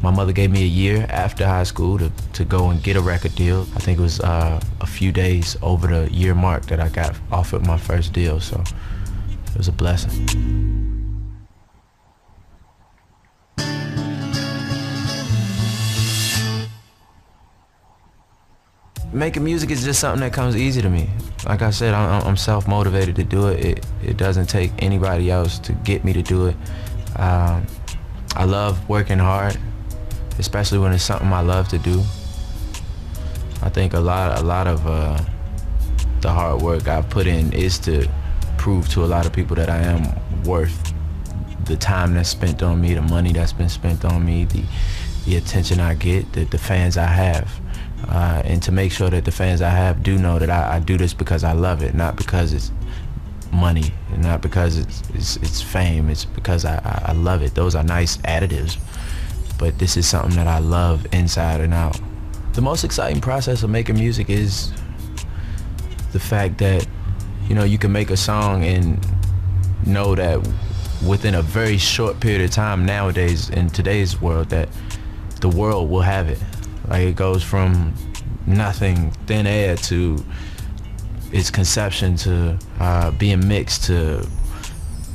My mother gave me a year after high school to go and get a record deal. I think it was a few days over the year mark that I got offered my first deal, so it was a blessing. Making music is just something that comes easy to me. Like I said, I'm self-motivated to do it. It doesn't take anybody else to get me to do it. I love working hard, especially when it's something I love to do. I think a lot of the hard work I've put in is to prove to a lot of people that I am worth the time that's spent on me, the money that's been spent on me, the attention I get, the fans I have. And to make sure that the fans I have do know that I do this because I love it, not because it's money, and not because it's fame. It's because I love it. Those are nice additives, but this is something that I love inside and out. The most exciting process of making music is the fact that, you know, you can make a song and know that within a very short period of time nowadays in today's world that the world will have it. Like, it goes from nothing, thin air, to its conception, to being mixed, to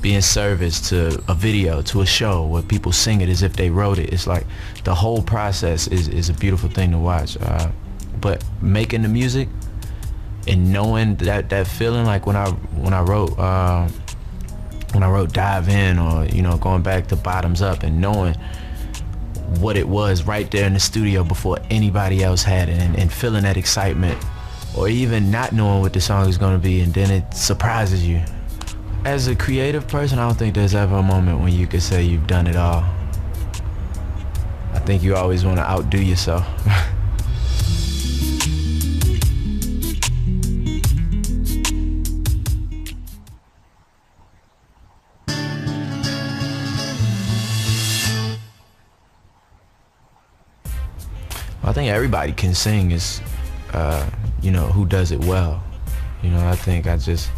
being serviced, to a video, to a show where people sing it as if they wrote it. It's like the whole process is a beautiful thing to watch. But making the music and knowing that feeling, like when I wrote Dive In, or, you know, going back to Bottoms Up, and knowing what it was right there in the studio before anybody else had it, and feeling that excitement, or even not knowing what the song is going to be, and then it surprises you. As a creative person, I don't think there's ever a moment when you could say you've done it all. I think you always want to outdo yourself. I think everybody can sing, is, you know, who does it well. You know, I think I just,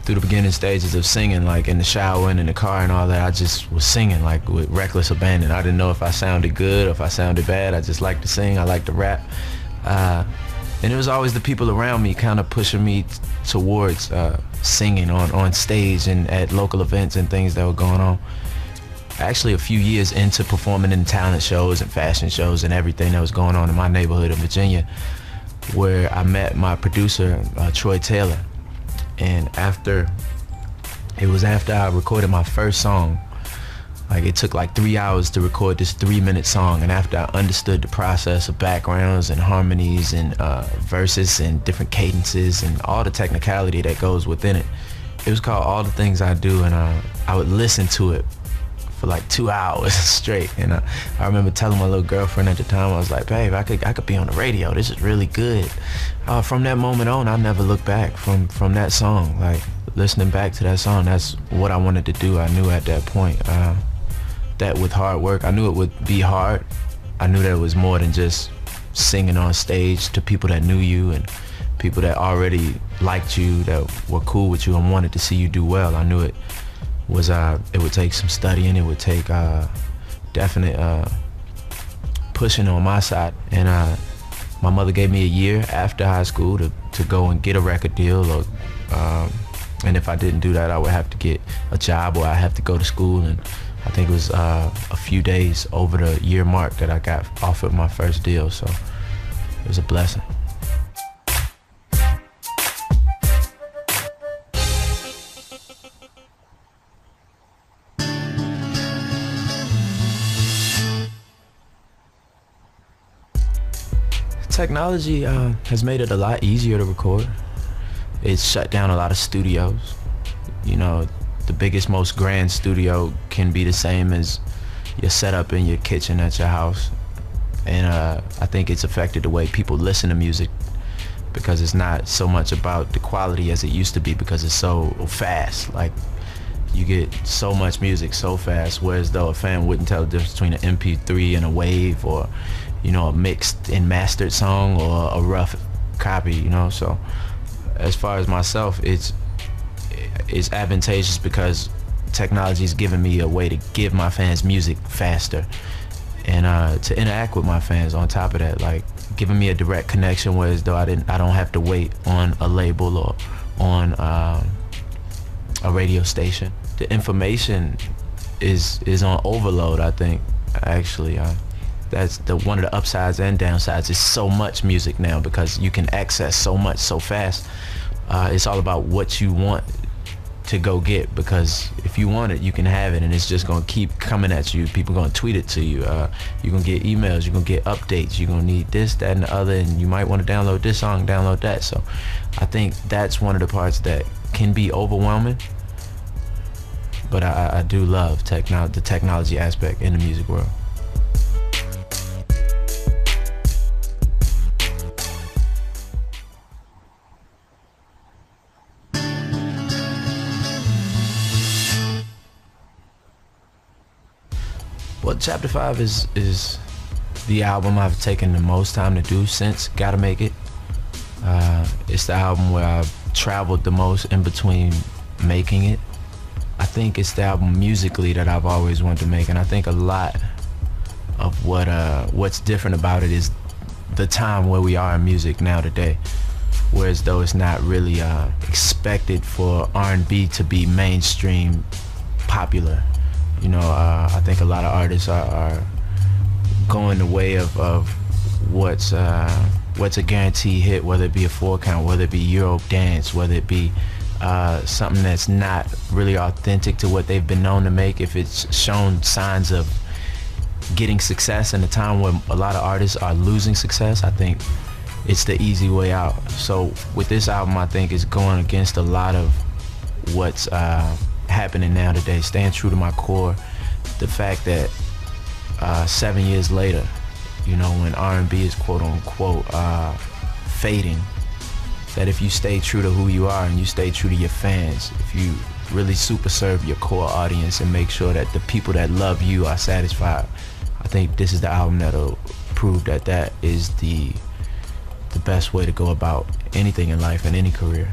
through the beginning stages of singing, like in the shower and in the car and all that, I just was singing like with reckless abandon. I didn't know if I sounded good or if I sounded bad. I just liked to sing, I liked to rap. And it was always the people around me kind of pushing me towards singing on stage and at local events and things that were going on. Actually, a few years into performing in talent shows and fashion shows and everything that was going on in my neighborhood in Virginia, where I met my producer, Troy Taylor. And after I recorded my first song, like, it took like 3 hours to record this 3-minute song, and after I understood the process of backgrounds and harmonies and verses and different cadences and all the technicality that goes within it, it was called All the Things I Do, and I would listen to it for like 2 hours straight. And I remember telling my little girlfriend at the time, I was like, babe, I could be on the radio, this is really good. From that moment on, I never looked back from that song. Like, listening back to that song, that's what I wanted to do. I knew at that point that with hard work, I knew it would be hard. I knew that it was more than just singing on stage to people that knew you and people that already liked you, that were cool with you and wanted to see you do well. I knew it would take some studying, it would take definite pushing on my side. And my mother gave me a year after high school to go and get a record deal, or and if I didn't do that, I would have to get a job, or I'd have to go to school. And I think it was a few days over the year mark that I got offered my first deal, so it was a blessing. Technology has made it a lot easier to record. It's shut down a lot of studios. You know, the biggest, most grand studio can be the same as your setup in your kitchen at your house. And I think it's affected the way people listen to music, because it's not so much about the quality as it used to be, because it's so fast. Like, you get so much music so fast, whereas though a fan wouldn't tell the difference between an MP3 and a wave, or, you know, a mixed and mastered song, or a rough copy, you know. So as far as myself, it's advantageous because technology is giving me a way to give my fans music faster, and to interact with my fans on top of that, like giving me a direct connection, whereas though I don't have to wait on a label or on a radio station. The information is on overload, I think, actually. That's one of the upsides and downsides. It's so much music now because you can access so much so fast. It's all about what you want to go get, because if you want it, you can have it, and it's just gonna keep coming at you. People gonna tweet it to you. You're gonna get emails, you're gonna get updates, you're gonna need this, that, and the other, and you might want to download this song, download that. So I think that's one of the parts that can be overwhelming, but I do love the technology aspect in the music world. Well, Chapter 5 is the album I've taken the most time to do since Gotta Make It. It's the album where I've traveled the most in between making it. I think it's the album musically that I've always wanted to make, and I think a lot of what's different about it is the time where we are in music now today, whereas though it's not really expected for R&B to be mainstream popular. You know, I think a lot of artists are going the way of what's a guaranteed hit, whether it be a 4 count, whether it be Euro dance, whether it be something that's not really authentic to what they've been known to make. If it's shown signs of getting success in a time when a lot of artists are losing success, I think it's the easy way out. So with this album, I think it's going against a lot of what's happening now today, staying true to my core. The fact that 7 years later, you know, when R&B is quote unquote fading, that if you stay true to who you are and you stay true to your fans, if you really super serve your core audience and make sure that the people that love you are satisfied, I think this is the album that'll prove that that is the best way to go about anything in life and any career.